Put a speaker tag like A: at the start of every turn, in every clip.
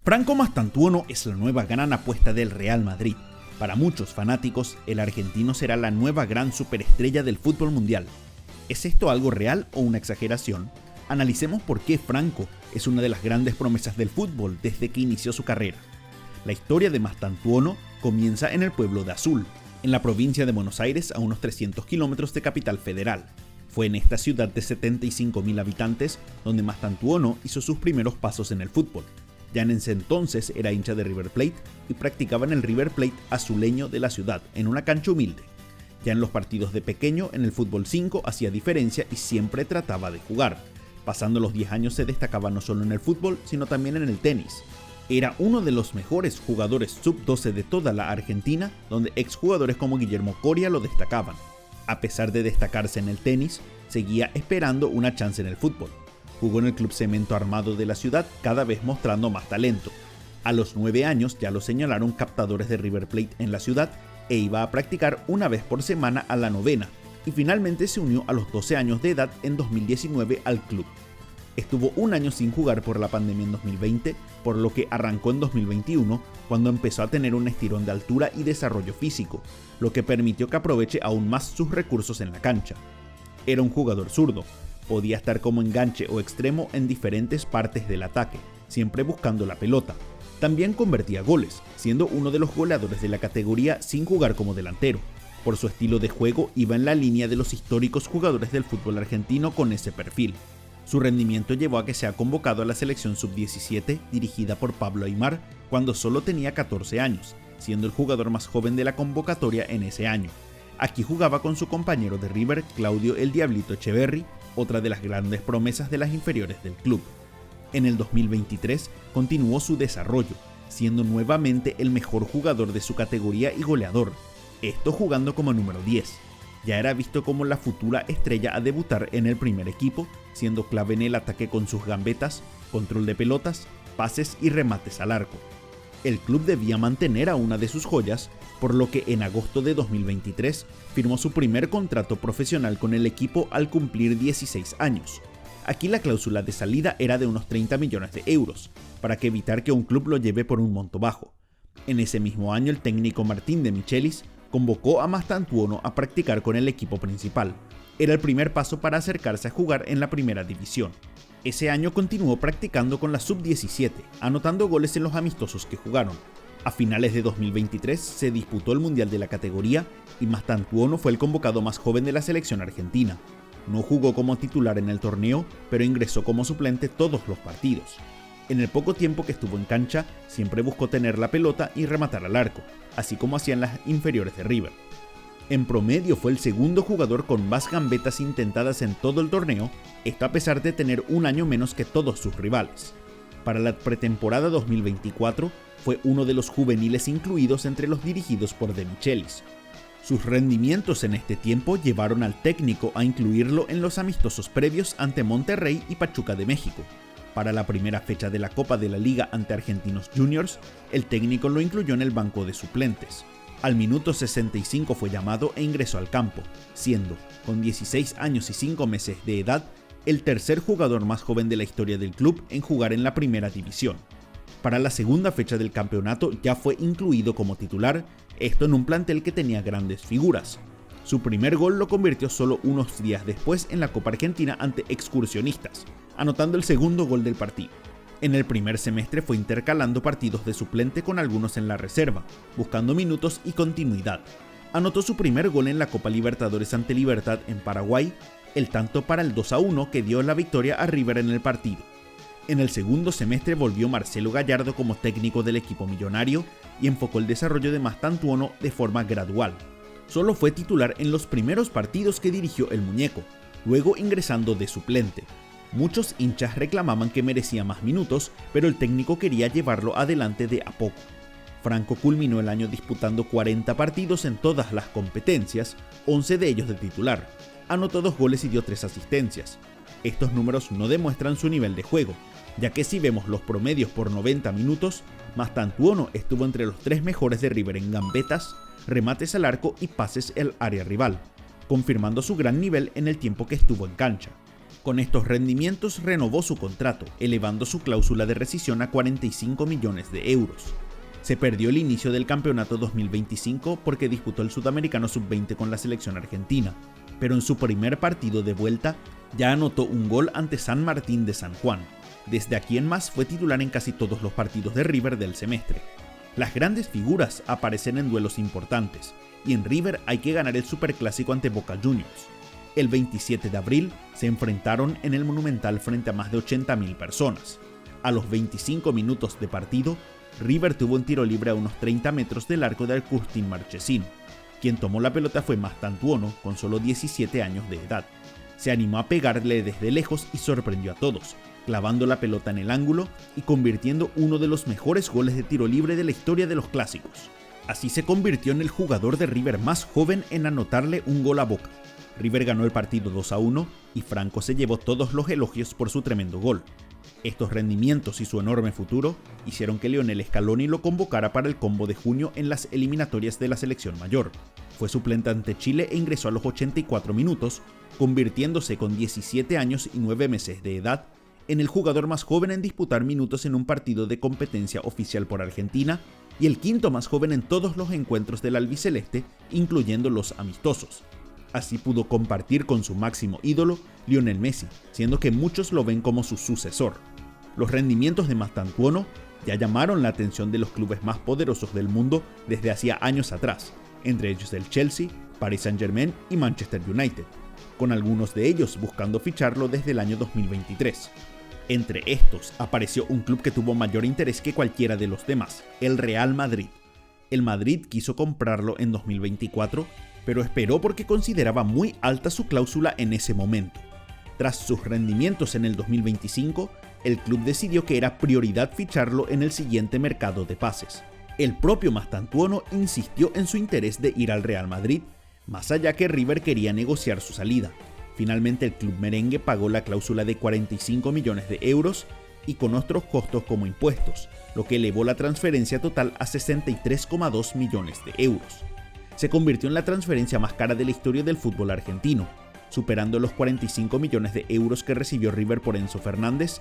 A: Franco Mastantuono es la nueva gran apuesta del Real Madrid. Para muchos fanáticos, el argentino será la nueva gran superestrella del fútbol mundial. ¿Es esto algo real o una exageración? Analicemos por qué Franco es una de las grandes promesas del fútbol desde que inició su carrera. La historia de Mastantuono comienza en el pueblo de Azul, en la provincia de Buenos Aires, a unos 300 kilómetros de Capital Federal. Fue en esta ciudad de 75.000 habitantes donde Mastantuono hizo sus primeros pasos en el fútbol. Ya en ese entonces era hincha de River Plate y practicaba en el River Plate azuleño de la ciudad, en una cancha humilde. Ya en los partidos de pequeño, en el fútbol 5, hacía diferencia y siempre trataba de jugar. Pasando los 10 años se destacaba no solo en el fútbol, sino también en el tenis. Era uno de los mejores jugadores sub-12 de toda la Argentina, donde exjugadores como Guillermo Coria lo destacaban. A pesar de destacarse en el tenis, seguía esperando una chance en el fútbol. Jugó en el Club Cemento Armado de la ciudad, cada vez mostrando más talento. A los 9 años ya lo señalaron captadores de River Plate en la ciudad e iba a practicar una vez por semana a la novena, y finalmente se unió a los 12 años de edad en 2019 al club. Estuvo un año sin jugar por la pandemia en 2020, por lo que arrancó en 2021, cuando empezó a tener un estirón de altura y desarrollo físico, lo que permitió que aproveche aún más sus recursos en la cancha. Era un jugador zurdo. Podía estar como enganche o extremo en diferentes partes del ataque, siempre buscando la pelota. También convertía goles, siendo uno de los goleadores de la categoría sin jugar como delantero. Por su estilo de juego iba en la línea de los históricos jugadores del fútbol argentino con ese perfil. Su rendimiento llevó a que sea convocado a la selección sub-17 dirigida por Pablo Aimar cuando solo tenía 14 años, siendo el jugador más joven de la convocatoria en ese año. Aquí jugaba con su compañero de River, Claudio el Diablito Echeverri, otra de las grandes promesas de las inferiores del club. En el 2023 continuó su desarrollo, siendo nuevamente el mejor jugador de su categoría y goleador, esto jugando como número 10. Ya era visto como la futura estrella a debutar en el primer equipo, siendo clave en el ataque con sus gambetas, control de pelotas, pases y remates al arco. El club debía mantener a una de sus joyas, por lo que en agosto de 2023 firmó su primer contrato profesional con el equipo al cumplir 16 años. Aquí la cláusula de salida era de unos 30 millones de euros, para que evitar que un club lo lleve por un monto bajo. En ese mismo año el técnico Martín de Michelis convocó a Mastantuono a practicar con el equipo principal. Era el primer paso para acercarse a jugar en la primera división. Ese año continuó practicando con la sub-17, anotando goles en los amistosos que jugaron. A finales de 2023 se disputó el Mundial de la categoría y Mastantuono fue el convocado más joven de la selección argentina. No jugó como titular en el torneo, pero ingresó como suplente todos los partidos. En el poco tiempo que estuvo en cancha, siempre buscó tener la pelota y rematar al arco, así como hacían las inferiores de River. En promedio fue el segundo jugador con más gambetas intentadas en todo el torneo, esto a pesar de tener un año menos que todos sus rivales. Para la pretemporada 2024 fue uno de los juveniles incluidos entre los dirigidos por De Michelis. Sus rendimientos en este tiempo llevaron al técnico a incluirlo en los amistosos previos ante Monterrey y Pachuca de México. Para la primera fecha de la Copa de la Liga ante Argentinos Juniors, el técnico lo incluyó en el banco de suplentes. Al minuto 65 fue llamado e ingresó al campo, siendo, con 16 años y 5 meses de edad, el tercer jugador más joven de la historia del club en jugar en la primera división. Para la segunda fecha del campeonato ya fue incluido como titular, esto en un plantel que tenía grandes figuras. Su primer gol lo convirtió solo unos días después en la Copa Argentina ante Excursionistas, anotando el segundo gol del partido. En el primer semestre fue intercalando partidos de suplente con algunos en la reserva, buscando minutos y continuidad. Anotó su primer gol en la Copa Libertadores ante Libertad en Paraguay, el tanto para el 2-1 que dio la victoria a River en el partido. En el segundo semestre volvió Marcelo Gallardo como técnico del equipo millonario y enfocó el desarrollo de Mastantuono de forma gradual. Solo fue titular en los primeros partidos que dirigió el muñeco, luego ingresando de suplente. Muchos hinchas reclamaban que merecía más minutos, pero el técnico quería llevarlo adelante de a poco. Franco culminó el año disputando 40 partidos en todas las competencias, 11 de ellos de titular. Anotó 2 goles y dio 3 asistencias. Estos números no demuestran su nivel de juego, ya que si vemos los promedios por 90 minutos, Mastantuono estuvo entre los 3 mejores de River en gambetas, remates al arco y pases al área rival, confirmando su gran nivel en el tiempo que estuvo en cancha. Con estos rendimientos renovó su contrato, elevando su cláusula de rescisión a 45 millones de euros. Se perdió el inicio del campeonato 2025 porque disputó el Sudamericano Sub-20 con la selección argentina, pero en su primer partido de vuelta ya anotó un gol ante San Martín de San Juan. Desde aquí en más fue titular en casi todos los partidos de River del semestre. Las grandes figuras aparecen en duelos importantes, y en River hay que ganar el Superclásico ante Boca Juniors. El 27 de abril se enfrentaron en el Monumental frente a más de 80.000 personas. A los 25 minutos de partido, River tuvo un tiro libre a unos 30 metros del arco de Agustín Marchesín. Quien tomó la pelota fue Mastantuono, con solo 17 años de edad. Se animó a pegarle desde lejos y sorprendió a todos, clavando la pelota en el ángulo y convirtiendo uno de los mejores goles de tiro libre de la historia de los clásicos. Así se convirtió en el jugador de River más joven en anotarle un gol a Boca. River ganó el partido 2-1 y Franco se llevó todos los elogios por su tremendo gol. Estos rendimientos y su enorme futuro hicieron que Lionel Scaloni lo convocara para el combo de junio en las eliminatorias de la selección mayor. Fue suplente ante Chile e ingresó a los 84 minutos, convirtiéndose con 17 años y 9 meses de edad en el jugador más joven en disputar minutos en un partido de competencia oficial por Argentina y el quinto más joven en todos los encuentros del albiceleste, incluyendo los amistosos. Así pudo compartir con su máximo ídolo, Lionel Messi, siendo que muchos lo ven como su sucesor. Los rendimientos de Mastantuono ya llamaron la atención de los clubes más poderosos del mundo desde hacía años atrás, entre ellos el Chelsea, Paris Saint-Germain y Manchester United, con algunos de ellos buscando ficharlo desde el año 2023. Entre estos apareció un club que tuvo mayor interés que cualquiera de los demás, el Real Madrid. El Madrid quiso comprarlo en 2024, pero esperó porque consideraba muy alta su cláusula en ese momento. Tras sus rendimientos en el 2025, el club decidió que era prioridad ficharlo en el siguiente mercado de pases. El propio Mastantuono insistió en su interés de ir al Real Madrid, más allá que River quería negociar su salida. Finalmente el club merengue pagó la cláusula de 45 millones de euros y con otros costos como impuestos, lo que elevó la transferencia total a 63,2 millones de euros. Se convirtió en la transferencia más cara de la historia del fútbol argentino, superando los 45 millones de euros que recibió River por Enzo Fernández,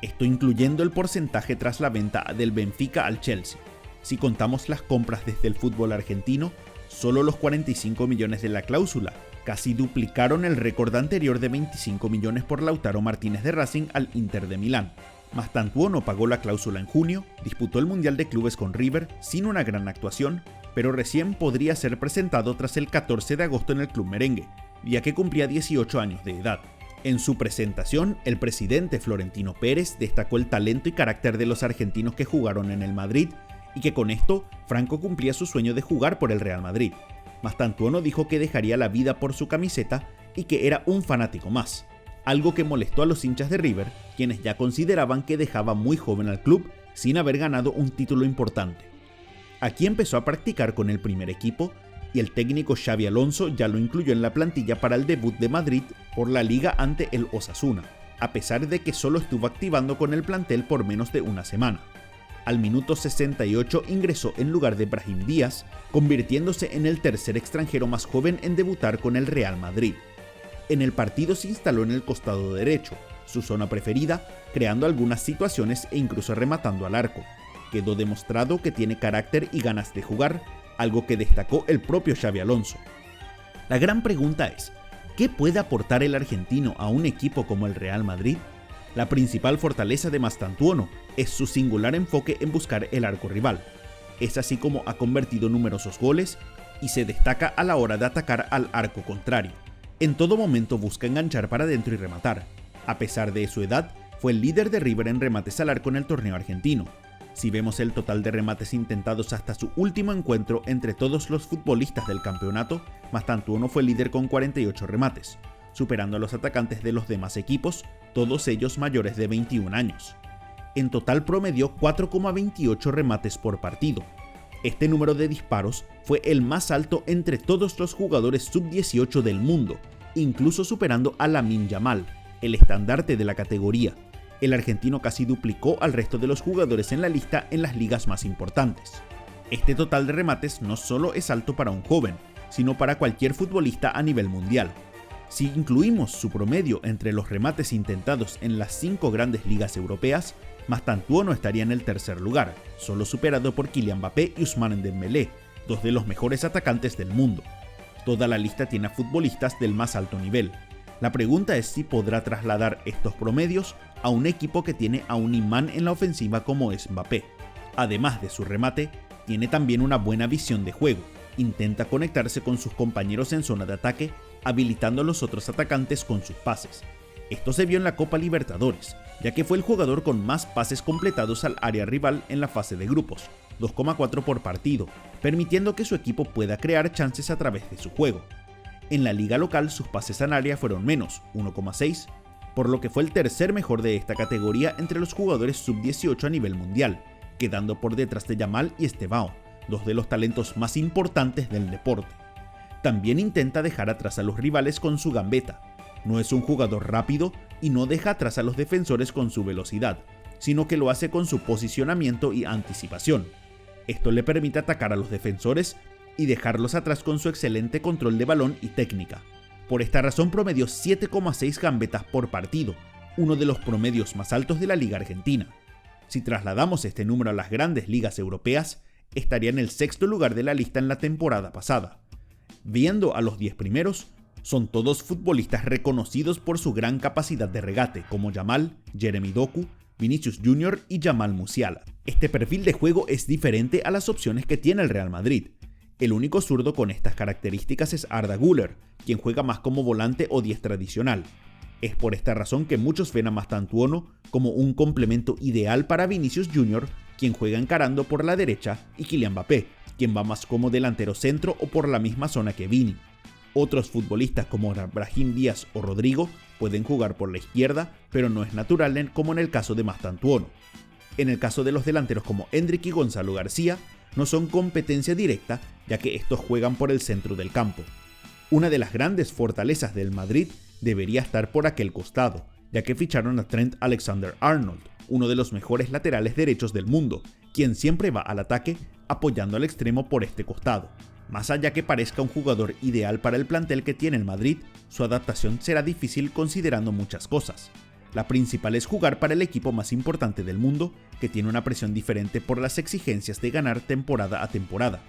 A: esto incluyendo el porcentaje tras la venta del Benfica al Chelsea. Si contamos las compras desde el fútbol argentino, solo los 45 millones de la cláusula casi duplicaron el récord anterior de 25 millones por Lautaro Martínez de Racing al Inter de Milán. Mastantuono pagó la cláusula en junio, disputó el Mundial de Clubes con River sin una gran actuación, pero recién podría ser presentado tras el 14 de agosto en el club merengue, ya que cumplía 18 años de edad. En su presentación, el presidente Florentino Pérez destacó el talento y carácter de los argentinos que jugaron en el Madrid y que con esto Franco cumplía su sueño de jugar por el Real Madrid. Mastantuono dijo que dejaría la vida por su camiseta y que era un fanático más, algo que molestó a los hinchas de River, quienes ya consideraban que dejaba muy joven al club sin haber ganado un título importante. Aquí empezó a practicar con el primer equipo y el técnico Xabi Alonso ya lo incluyó en la plantilla para el debut de Madrid por la Liga ante el Osasuna, a pesar de que solo estuvo activando con el plantel por menos de una semana. Al minuto 68 ingresó en lugar de Brahim Díaz, convirtiéndose en el tercer extranjero más joven en debutar con el Real Madrid. En el partido se instaló en el costado derecho, su zona preferida, creando algunas situaciones e incluso rematando al arco. Quedó demostrado que tiene carácter y ganas de jugar, algo que destacó el propio Xabi Alonso. La gran pregunta es, ¿qué puede aportar el argentino a un equipo como el Real Madrid? La principal fortaleza de Mastantuono es su singular enfoque en buscar el arco rival. Es así como ha convertido numerosos goles y se destaca a la hora de atacar al arco contrario. En todo momento busca enganchar para adentro y rematar. A pesar de su edad, fue el líder de River en remates al arco en el torneo argentino. Si vemos el total de remates intentados hasta su último encuentro entre todos los futbolistas del campeonato, Mastantuono fue líder con 48 remates, superando a los atacantes de los demás equipos, todos ellos mayores de 21 años. En total promedió 4,28 remates por partido. Este número de disparos fue el más alto entre todos los jugadores sub-18 del mundo, incluso superando a Lamine Yamal, el estandarte de la categoría. El argentino casi duplicó al resto de los jugadores en la lista en las ligas más importantes. Este total de remates no solo es alto para un joven, sino para cualquier futbolista a nivel mundial. Si incluimos su promedio entre los remates intentados en las 5 grandes ligas europeas, Mastantuono estaría en el tercer lugar, solo superado por Kylian Mbappé y Ousmane Dembélé, dos de los mejores atacantes del mundo. Toda la lista tiene a futbolistas del más alto nivel. La pregunta es si podrá trasladar estos promedios a un equipo que tiene a un imán en la ofensiva como es Mbappé. Además de su remate, tiene también una buena visión de juego. Intenta conectarse con sus compañeros en zona de ataque, habilitando a los otros atacantes con sus pases. Esto se vio en la Copa Libertadores, ya que fue el jugador con más pases completados al área rival en la fase de grupos, 2,4 por partido, permitiendo que su equipo pueda crear chances a través de su juego. En la liga local sus pases al área fueron menos, 1,6, por lo que fue el tercer mejor de esta categoría entre los jugadores sub-18 a nivel mundial, quedando por detrás de Yamal y Estevao, dos de los talentos más importantes del deporte. También intenta dejar atrás a los rivales con su gambeta. No es un jugador rápido y no deja atrás a los defensores con su velocidad, sino que lo hace con su posicionamiento y anticipación. Esto le permite atacar a los defensores y dejarlos atrás con su excelente control de balón y técnica. Por esta razón promedió 7,6 gambetas por partido, uno de los promedios más altos de la Liga Argentina. Si trasladamos este número a las grandes ligas europeas, estaría en el sexto lugar de la lista en la temporada pasada. Viendo a los 10 primeros, son todos futbolistas reconocidos por su gran capacidad de regate, como Yamal, Jeremy Doku, Vinicius Jr. y Jamal Musiala. Este perfil de juego es diferente a las opciones que tiene el Real Madrid. El único zurdo con estas características es Arda Güler, quien juega más como volante o 10 tradicional. Es por esta razón que muchos ven a Mastantuono como un complemento ideal para Vinicius Jr., quien juega encarando por la derecha, y Kylian Mbappé, quien va más como delantero centro o por la misma zona que Vini. Otros futbolistas como Brahim Díaz o Rodrigo pueden jugar por la izquierda, pero no es natural como en el caso de Mastantuono. En el caso de los delanteros como Endrick y Gonzalo García, no son competencia directa, ya que estos juegan por el centro del campo. Una de las grandes fortalezas del Madrid debería estar por aquel costado, ya que ficharon a Trent Alexander-Arnold, uno de los mejores laterales derechos del mundo, quien siempre va al ataque apoyando al extremo por este costado. Más allá que parezca un jugador ideal para el plantel que tiene el Madrid, su adaptación será difícil considerando muchas cosas. La principal es jugar para el equipo más importante del mundo, que tiene una presión diferente por las exigencias de ganar temporada a temporada.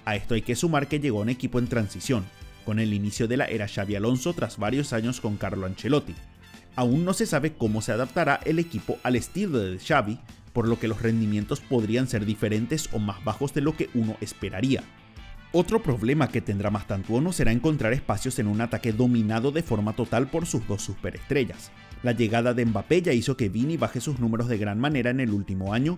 A: A esto hay que sumar que llegó a un equipo en transición, con el inicio de la era Xabi Alonso tras varios años con Carlo Ancelotti. Aún no se sabe cómo se adaptará el equipo al estilo de Xavi, por lo que los rendimientos podrían ser diferentes o más bajos de lo que uno esperaría. Otro problema que tendrá Mastantuono será encontrar espacios en un ataque dominado de forma total por sus dos superestrellas. La llegada de Mbappé ya hizo que Vini baje sus números de gran manera en el último año,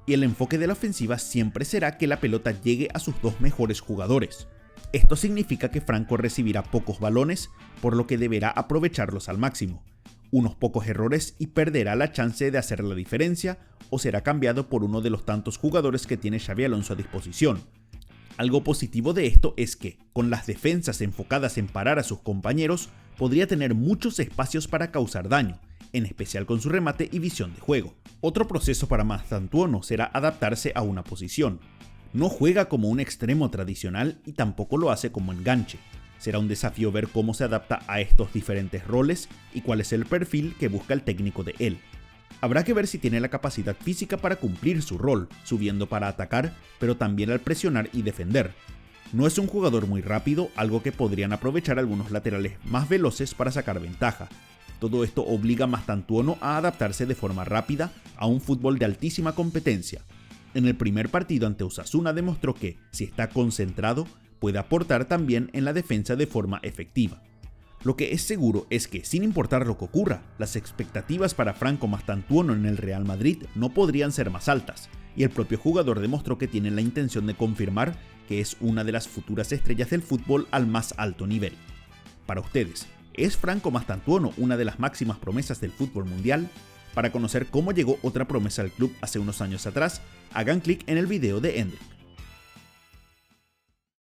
A: y el enfoque de la ofensiva siempre será que la pelota llegue a sus dos mejores jugadores. Esto significa que Franco recibirá pocos balones, por lo que deberá aprovecharlos al máximo. Unos pocos errores y perderá la chance de hacer la diferencia, o será cambiado por uno de los tantos jugadores que tiene Xabi Alonso a disposición. Algo positivo de esto es que, con las defensas enfocadas en parar a sus compañeros, podría tener muchos espacios para causar daño, en especial con su remate y visión de juego. Otro proceso para Mastantuono será adaptarse a una posición. No juega como un extremo tradicional y tampoco lo hace como enganche. Será un desafío ver cómo se adapta a estos diferentes roles y cuál es el perfil que busca el técnico de él. Habrá que ver si tiene la capacidad física para cumplir su rol, subiendo para atacar, pero también al presionar y defender. No es un jugador muy rápido, algo que podrían aprovechar algunos laterales más veloces para sacar ventaja. Todo esto obliga a Mastantuono a adaptarse de forma rápida a un fútbol de altísima competencia. En el primer partido ante Osasuna demostró que, si está concentrado, puede aportar también en la defensa de forma efectiva. Lo que es seguro es que, sin importar lo que ocurra, las expectativas para Franco Mastantuono en el Real Madrid no podrían ser más altas, y el propio jugador demostró que tiene la intención de confirmar que es una de las futuras estrellas del fútbol al más alto nivel. Para ustedes, ¿es Franco Mastantuono una de las máximas promesas del fútbol mundial? Para conocer cómo llegó otra promesa al club hace unos años atrás, hagan clic en el video de Endrick.